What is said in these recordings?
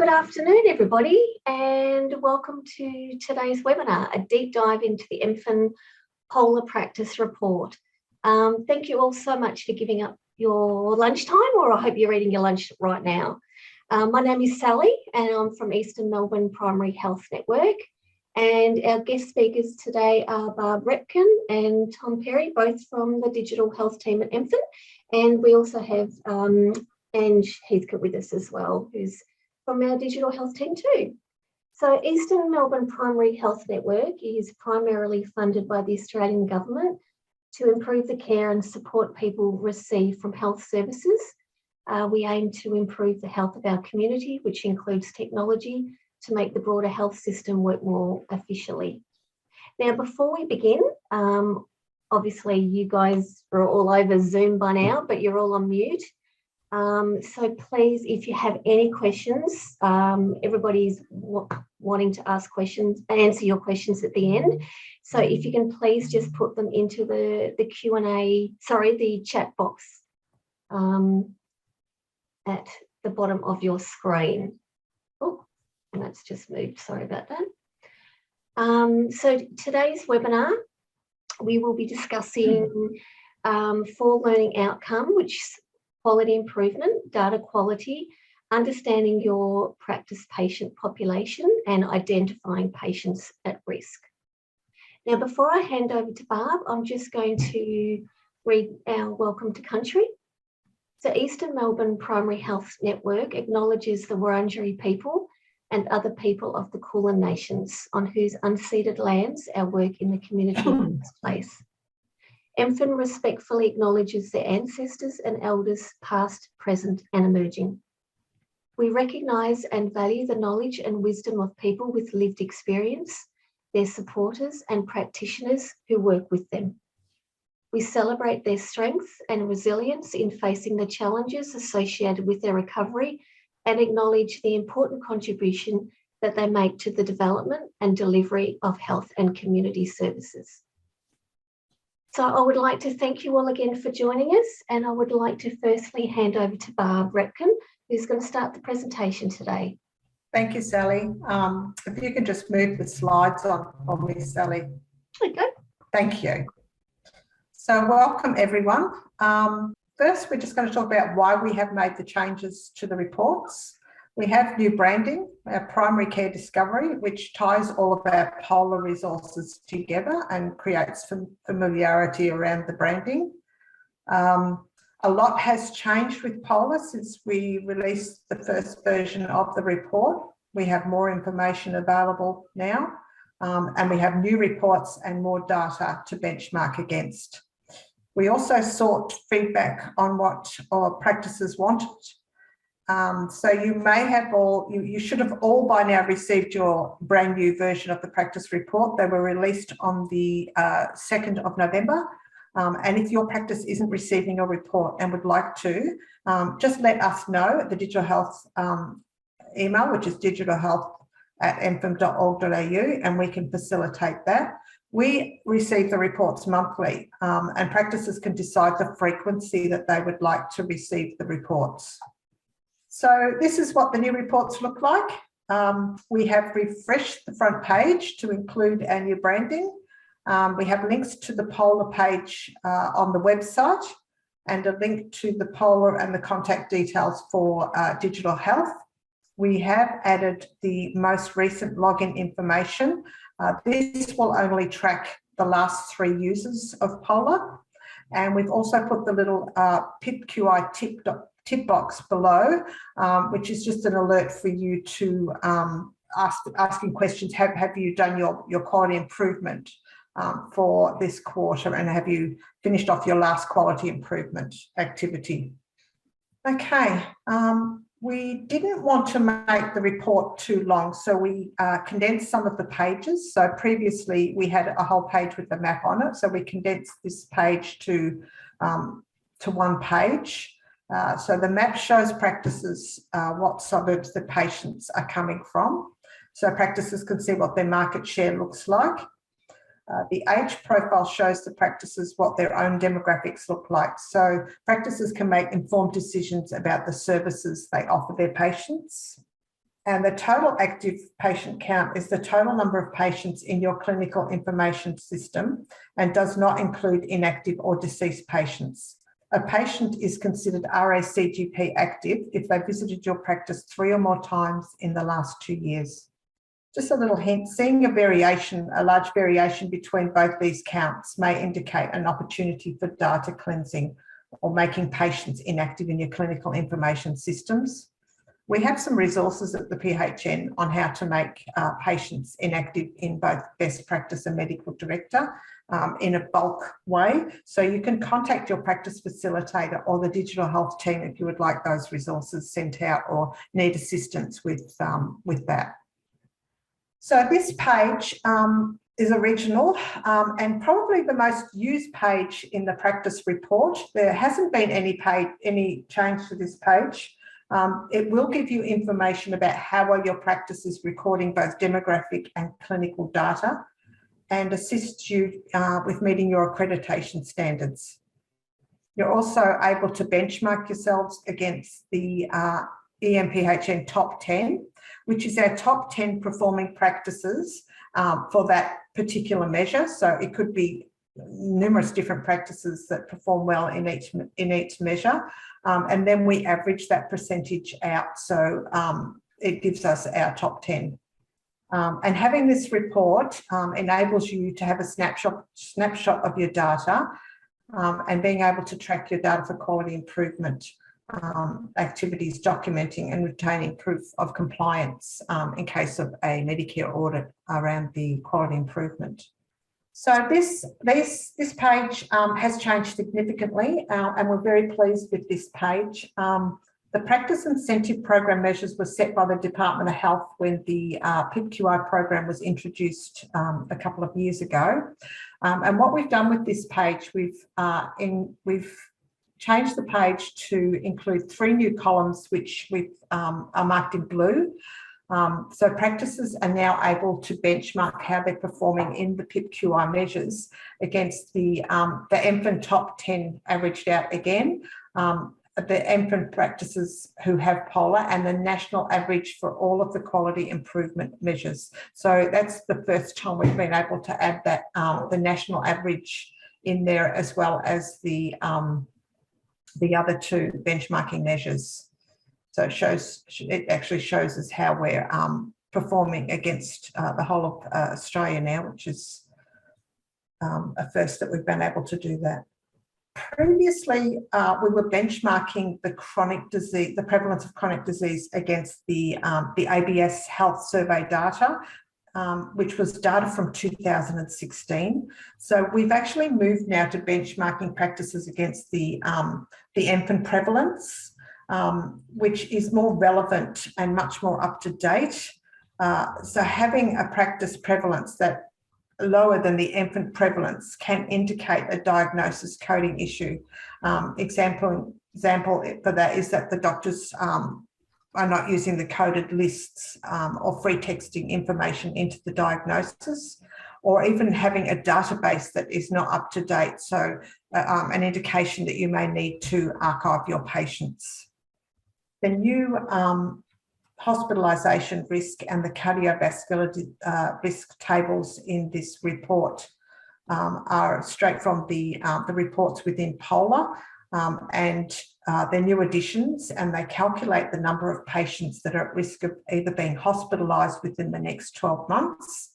Good afternoon, everybody, and welcome to today's webinar, a deep dive into the EMPHN Polar Practice Report. Thank you all so much for giving up your lunchtime, or I hope you're eating your lunch right now. My name is Sally, and I'm from Eastern Melbourne Primary Health Network. And our guest speakers today are Barb Repkin and Tom Perry, both from the digital health team at EMPHN. And we also have Ange Heathcote with us as well, who's from our digital health team too. So Eastern Melbourne Primary Health Network is primarily funded by the Australian Government to improve the care and support people receive from health services. We aim to improve the health of our community, which includes technology to make the broader health system work more efficiently. Now, before we begin, obviously you guys are all over Zoom by now, but you're all on mute. So please, if you have any questions, everybody's wanting to ask questions, answer your questions at the end. So if you can please just put them into the Q&A, the chat box at the bottom of your screen. Oh, and that's just moved, sorry about that. So today's webinar, we will be discussing 4 learning outcome, which is quality improvement, data quality, understanding your practice patient population, and identifying patients at risk. Now, before I hand over to Barb, I'm just going to read our welcome to country. So Eastern Melbourne Primary Health Network acknowledges the Wurundjeri people and other people of the Kulin Nations on whose unceded lands our work in the community takes place. EMPHN respectfully acknowledges their ancestors and elders past, present and emerging. We recognise and value the knowledge and wisdom of people with lived experience, their supporters and practitioners who work with them. We celebrate their strength and resilience in facing the challenges associated with their recovery and acknowledge the important contribution that they make to the development and delivery of health and community services. So I would like to thank you all again for joining us, and I would like to firstly hand over to Barb Repkin, who's going to start the presentation today. Thank you, Sally. If you can just move the slides on me, Sally. Okay. Thank you. So welcome, everyone. First, we're just going to talk about why we have made the changes to the reports. We have new branding, our primary care discovery, which ties all of our polar resources together and creates familiarity around the branding. A lot has changed with polar since we released the first version of the report. We have more information available now, and we have new reports and more data to benchmark against. We also sought feedback on what our practices wanted. So you may have you should have all by now received your brand new version of the practice report. They were released on the 2nd of November. And if your practice isn't receiving a report and would like to, just let us know at the digital health email, which is digitalhealth@emphn.org.au, and we can facilitate that. We receive the reports monthly, and practices can decide the frequency that they would like to receive the reports. So this is what the new reports look like. We have refreshed the front page to include our new branding. We have links to the polar page on the website and a link to the polar and the contact details for digital health. We have added the most recent login information. This will only track the last 3 users of polar. And we've also put the little PIP-QI tip box below, which is just an alert for you to asking questions. Have you done your quality improvement for this quarter, and have you finished off your last quality improvement activity? Okay, we didn't want to make the report too long, so we condensed some of the pages. So previously we had a whole page with the map on it, so we condensed this page to 1 page. So the map shows practices what suburbs the patients are coming from. So practices can see what their market share looks like. The age profile shows the practices what their own demographics look like. So practices can make informed decisions about the services they offer their patients. And the total active patient count is the total number of patients in your clinical information system and does not include inactive or deceased patients. A patient is considered RACGP active if they visited your practice 3 or more times in the last 2 years. Just a little hint, seeing a large variation between both these counts may indicate an opportunity for data cleansing or making patients inactive in your clinical information systems. We have some resources at the PHN on how to make patients inactive in both best practice and medical director in a bulk way. So you can contact your practice facilitator or the digital health team if you would like those resources sent out or need assistance with that. So this page is original and probably the most used page in the practice report. There hasn't been any change to this page. It will give you information about how well your practice is recording both demographic and clinical data and assist you with meeting your accreditation standards. You're also able to benchmark yourselves against the EMPHN Top 10, which is our top 10 performing practices for that particular measure. So it could be numerous different practices that perform well in each measure. And then we average that percentage out. So it gives us our top 10. And having this report enables you to have a snapshot of your data and being able to track your data for quality improvement activities, documenting and retaining proof of compliance in case of a Medicare audit around the quality improvement. So this page has changed significantly and we're very pleased with this page. The practice incentive program measures were set by the Department of Health when the PIPQI program was introduced a couple of years ago. And what we've done with this page, we've changed the page to include 3 new columns which are marked in blue. So practices are now able to benchmark how they're performing in the PIPQI measures against the EMPHN Top 10 averaged out again, the EMPHN practices who have POLAR and the national average for all of the quality improvement measures. So that's the first time we've been able to add that the national average in there as well as the other 2 benchmarking measures. So it actually shows us how we're performing against the whole of Australia now, which is a first that we've been able to do that. Previously, we were benchmarking the prevalence of chronic disease against the ABS Health Survey data, which was data from 2016. So we've actually moved now to benchmarking practices against the EMPHN Prevalence, which is more relevant and much more up to date. So having a practice prevalence that lower than the EMPHN prevalence can indicate a diagnosis coding issue. Example for that is that the doctors are not using the coded lists or free texting information into the diagnosis, or even having a database that is not up to date. So an indication that you may need to archive your patients. The new hospitalisation risk and the cardiovascular risk tables in this report are straight from the reports within POLAR, and they're new additions, and they calculate the number of patients that are at risk of either being hospitalised within the next 12 months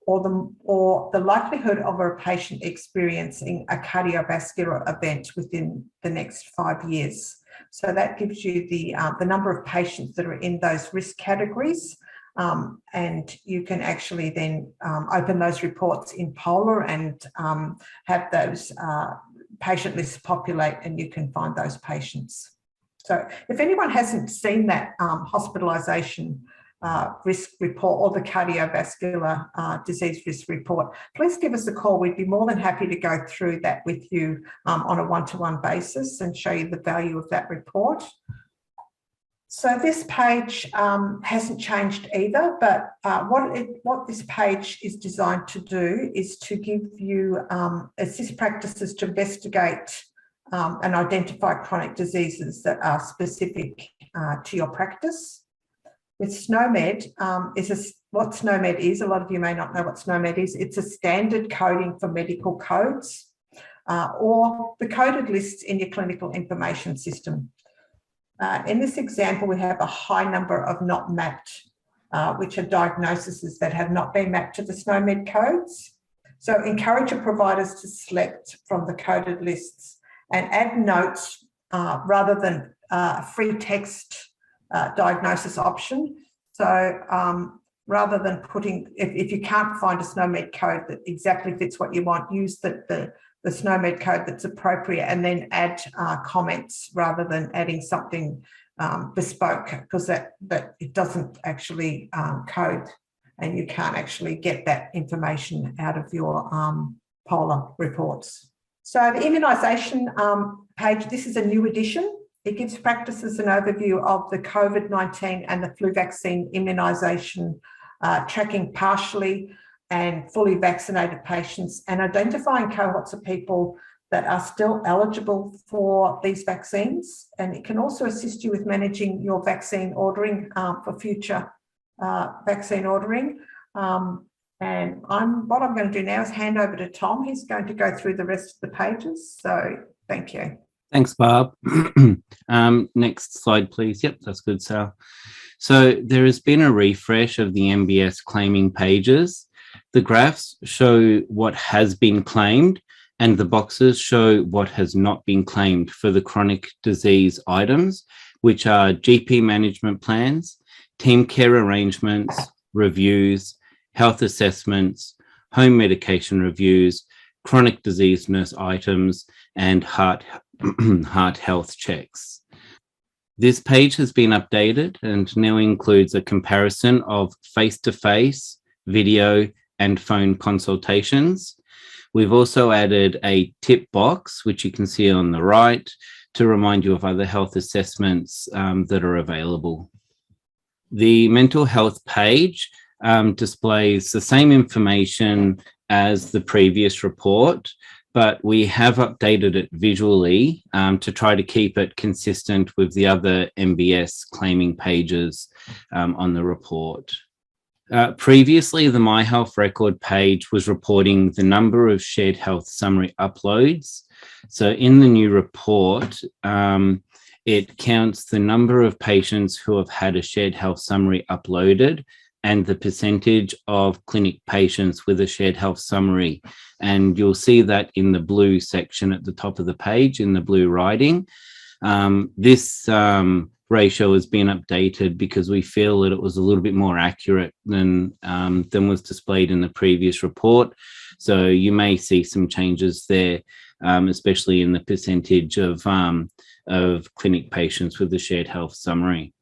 or the likelihood of a patient experiencing a cardiovascular event within the next 5 years. So that gives you the number of patients that are in those risk categories, and you can actually then open those reports in POLAR and have those patient lists populate, and you can find those patients. So if anyone hasn't seen that hospitalisation risk report or the cardiovascular disease risk report, please give us a call. We'd be more than happy to go through that with you on a one-to-one basis and show you the value of that report. So this page hasn't changed either, but what this page is designed to do is to give you, assist practices to investigate and identify chronic diseases that are specific to your practice. with SNOMED, what SNOMED is, a lot of you may not know what SNOMED is. It's a standard coding for medical codes or the coded lists in your clinical information system. In this example, we have a high number of not mapped, which are diagnoses that have not been mapped to the SNOMED codes. So encourage your providers to select from the coded lists and add notes rather than a free text diagnosis option. So rather than putting, if you can't find a SNOMED code that exactly fits what you want, use the SNOMED code that's appropriate and then add comments rather than adding something bespoke, because that it doesn't actually code and you can't actually get that information out of your POLAR reports. So the immunisation page, this is a new edition. It gives practices an overview of the COVID-19 and the flu vaccine immunisation, tracking partially and fully vaccinated patients and identifying cohorts of people that are still eligible for these vaccines. And it can also assist you with managing your vaccine ordering for future vaccine ordering. And what I'm going to do now is hand over to Tom. He's going to go through the rest of the pages. So thank you. Thanks, Barb. Next slide, please. Yep, that's good, Sal. So there has been a refresh of the MBS claiming pages. The graphs show what has been claimed and the boxes show what has not been claimed for the chronic disease items, which are GP management plans, team care arrangements, reviews, health assessments, home medication reviews, chronic disease nurse items, and heart health checks. This page has been updated and now includes a comparison of face-to-face, video, and phone consultations. We've also added a tip box, which you can see on the right, to remind you of other health assessments that are available. The mental health page displays the same information as the previous report, but we have updated it visually to try to keep it consistent with the other MBS claiming pages on the report. Previously, the My Health Record page was reporting the number of shared health summary uploads. So in the new report, it counts the number of patients who have had a shared health summary uploaded and the percentage of clinic patients with a shared health summary. And you'll see that in the blue section at the top of the page in the blue writing. This ratio has been updated because we feel that it was a little bit more accurate than was displayed in the previous report. So you may see some changes there, especially in the percentage of clinic patients with the shared health summary.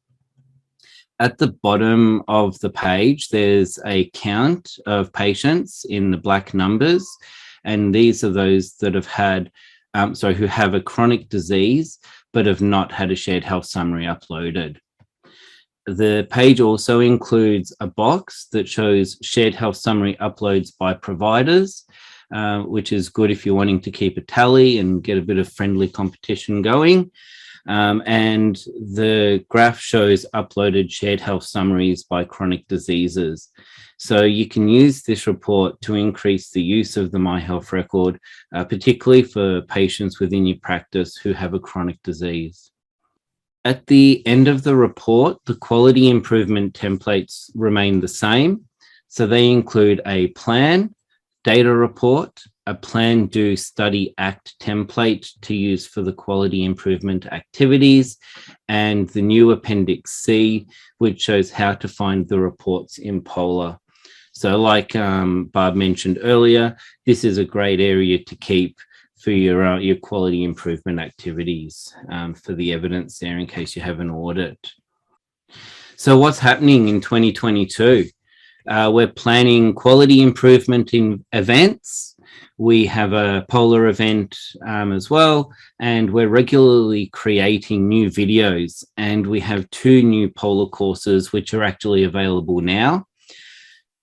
At the bottom of the page, there's a count of patients in the black numbers, and these are those that have had, who have a chronic disease but have not had a shared health summary uploaded. The page also includes a box that shows shared health summary uploads by providers, which is good if you're wanting to keep a tally and get a bit of friendly competition going. And the graph shows uploaded shared health summaries by chronic diseases. So you can use this report to increase the use of the My Health Record, particularly for patients within your practice who have a chronic disease. At the end of the report, the quality improvement templates remain the same. So they include a plan, data report, a plan, do, study, act template to use for the quality improvement activities, and the new Appendix C, which shows how to find the reports in POLAR. So like Barb mentioned earlier, this is a great area to keep for your quality improvement activities for the evidence there in case you have an audit. So what's happening in 2022? We're planning quality improvement in events. We have a POLAR event as well, and we're regularly creating new videos, and we have 2 new POLAR courses which are actually available now.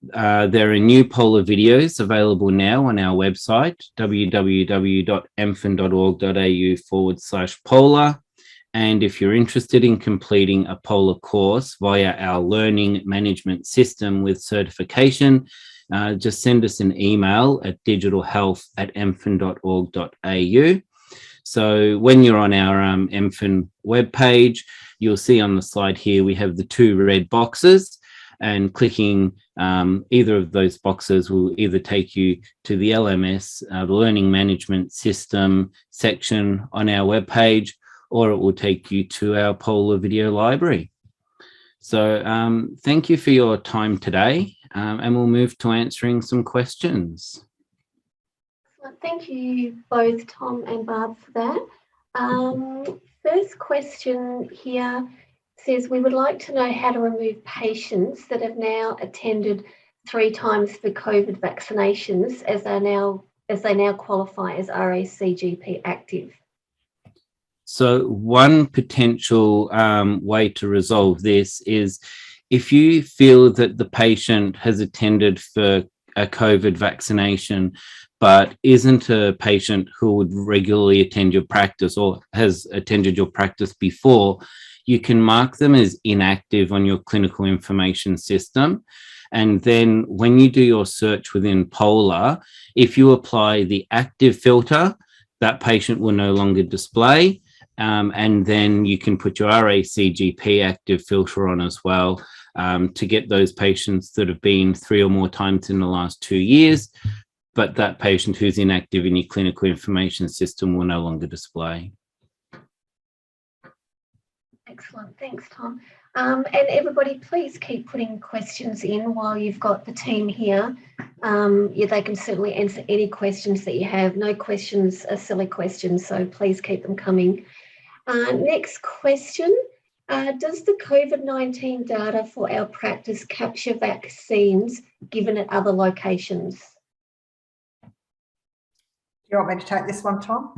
There are new POLAR videos available now on our website, www.emphn.org.au/POLAR, And if you're interested in completing a POLAR course via our learning management system with certification, just send us an email at digitalhealth@emphn.org.au. So when you're on our EMPHN webpage, you'll see on the slide here, we have the 2 red boxes, and clicking either of those boxes will either take you to the LMS, the Learning Management System section on our webpage, or it will take you to our POLAR video library. So thank you for your time today, and we'll move to answering some questions. Thank you both, Tom and Barb, for that. First question here says, we would like to know how to remove patients that have now attended 3 times for COVID vaccinations as they now qualify as RACGP active. So one potential way to resolve this is if you feel that the patient has attended for a COVID vaccination, but isn't a patient who would regularly attend your practice or has attended your practice before, you can mark them as inactive on your clinical information system. And then when you do your search within POLAR, if you apply the active filter, that patient will no longer display. And then you can put your RACGP active filter on as well to get those patients that have been 3 or more times in the last 2 years, but that patient who's inactive in your clinical information system will no longer display. Excellent, thanks, Tom. And everybody, please keep putting questions in while you've got the team here. Yeah, they can certainly answer any questions that you have. No questions are silly questions, so please keep them coming. Next question, does the COVID-19 data for our practice capture vaccines given at other locations? Do you want me to take this one, Tom?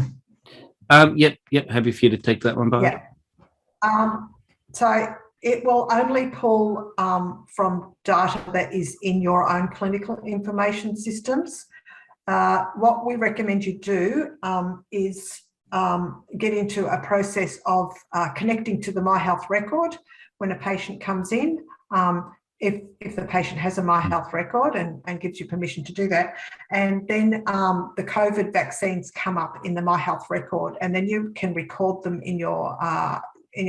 Yep, happy for you to take that one, Barb. Yeah. So it will only pull from data that is in your own clinical information systems. What we recommend you do is get into a process of connecting to the My Health record when a patient comes in. If the patient has a My Health record and gives you permission to do that, and then the COVID vaccines come up in the My Health record, and then you can record them in your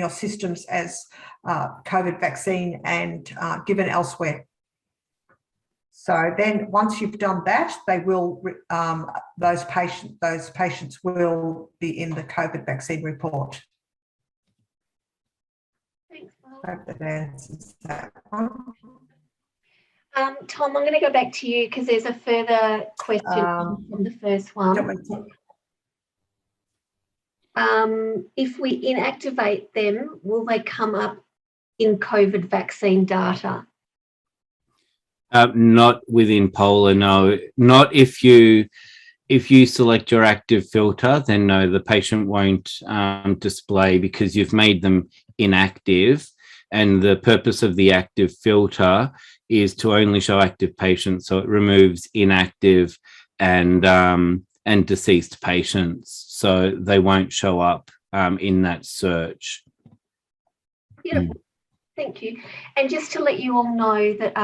systems as COVID vaccine and given elsewhere. So then once you've done that, they will those patients will be in the COVID vaccine report. Thanks, Barb. I hope that answers that one. Tom, I'm going to go back to you because there's a further question from the first one. If we inactivate them, will they come up in COVID vaccine data? Not within POLAR, no. Not if you select your active filter, then no, the patient won't display because you've made them inactive. And the purpose of the active filter is to only show active patients, so it removes inactive and deceased patients, so they won't show up in that search. Beautiful, thank you. And just to let you all know that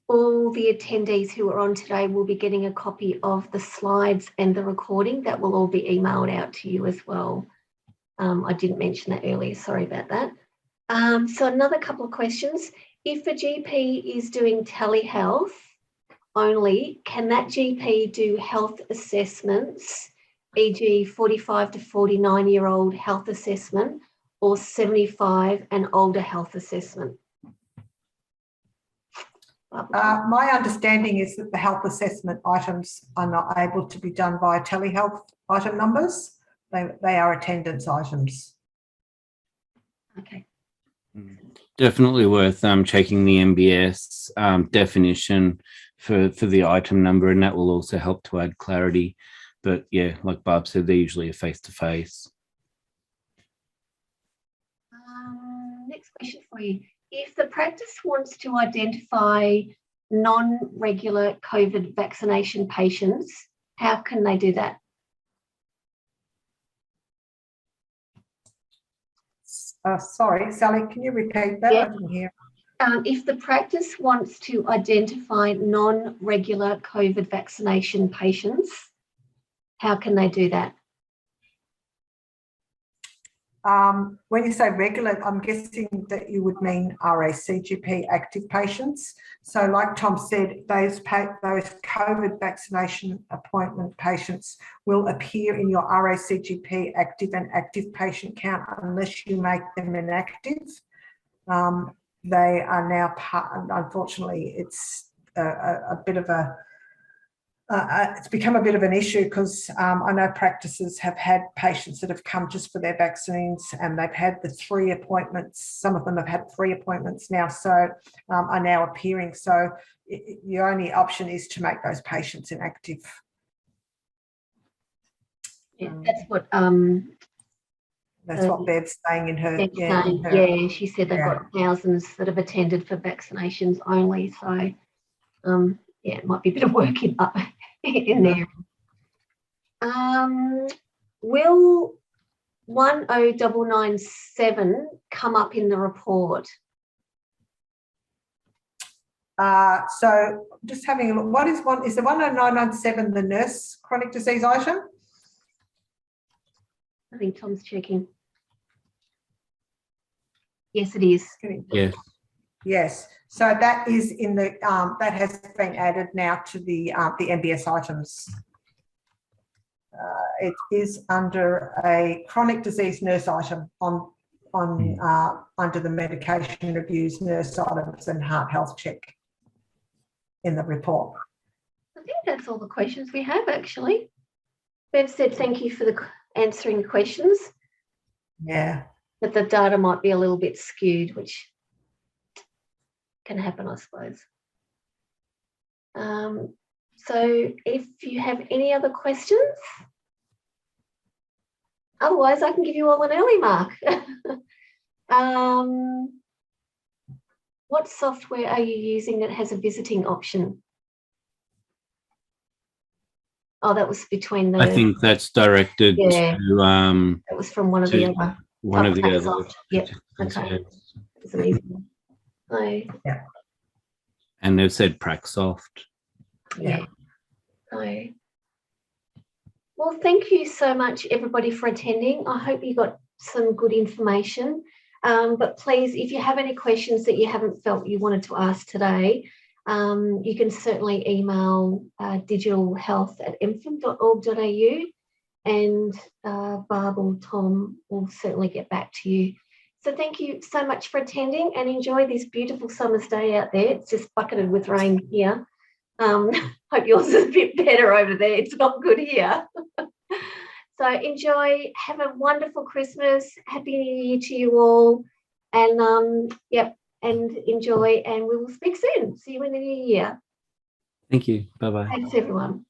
all the attendees who are on today will be getting a copy of the slides and the recording. That will all be emailed out to you as well. I didn't mention that earlier, sorry about that. So another couple of questions. If a GP is doing telehealth only, can that GP do health assessments, e.g. 45 to 49-year-old health assessment or 75 and older health assessment? My understanding is that the health assessment items are not able to be done via telehealth item numbers. They are attendance items. Okay. Definitely worth checking the MBS definition for the item number, and that will also help to add clarity. But yeah, like Barb said, they're usually a face-to-face. Next question for you. If the practice wants to identify non-regular COVID vaccination patients, how can they do that? Sorry, Sally, can you repeat that? Yeah. I didn't hear. If the practice wants to identify non-regular COVID vaccination patients, how can they do that? When you say regular, I'm guessing that you would mean RACGP active patients. So like Tom said, those COVID vaccination appointment patients will appear in your RACGP active and active patient count unless you make them inactive. They are now unfortunately, it's a bit of a it's become a bit of an issue because I know practices have had patients that have come just for their vaccines and they've had the 3 appointments. Some of them have had 3 appointments now, so are now appearing. So your only option is to make those patients inactive. Yeah, that's what Bev's saying in her. Yeah, she said they've got thousands that have attended for vaccinations only. So yeah, it might be a bit of work in there. Will 10997 come up in the report? So just having a look, what is the 10997 the nurse chronic disease item? I think Tom's checking. Yes, it is. Yes. Yes. So that is in the that has been added now to the MBS items. It is under a chronic disease nurse item under the medication reviews, nurse items, and heart health check in the report. I think that's all the questions we have, actually. Bev said thank you for answering the questions. Yeah. But the data might be a little bit skewed, which can happen, I suppose. So if you have any other questions, otherwise I can give you all an early mark. What software are you using that has a visiting option? Oh, that was between the. I think that's directed to. That was from one of the other. One of the other. Yep. Okay. It's an easy one. Yeah. And they've said Praxsoft. Yeah. Well, thank you so much, everybody, for attending. I hope you got some good information. But please, if you have any questions that you haven't felt you wanted to ask today, you can certainly email digitalhealth@emphn.org.au and Barb or Tom will certainly get back to you. So thank you so much for attending and enjoy this beautiful summer's day out there. It's just bucketed with rain here. Hope yours is a bit better over there. It's not good here. So enjoy, have a wonderful Christmas, Happy New Year to you all. And and enjoy, and we will speak soon. See you in the new year. Thank you. Bye-bye. Thanks, everyone.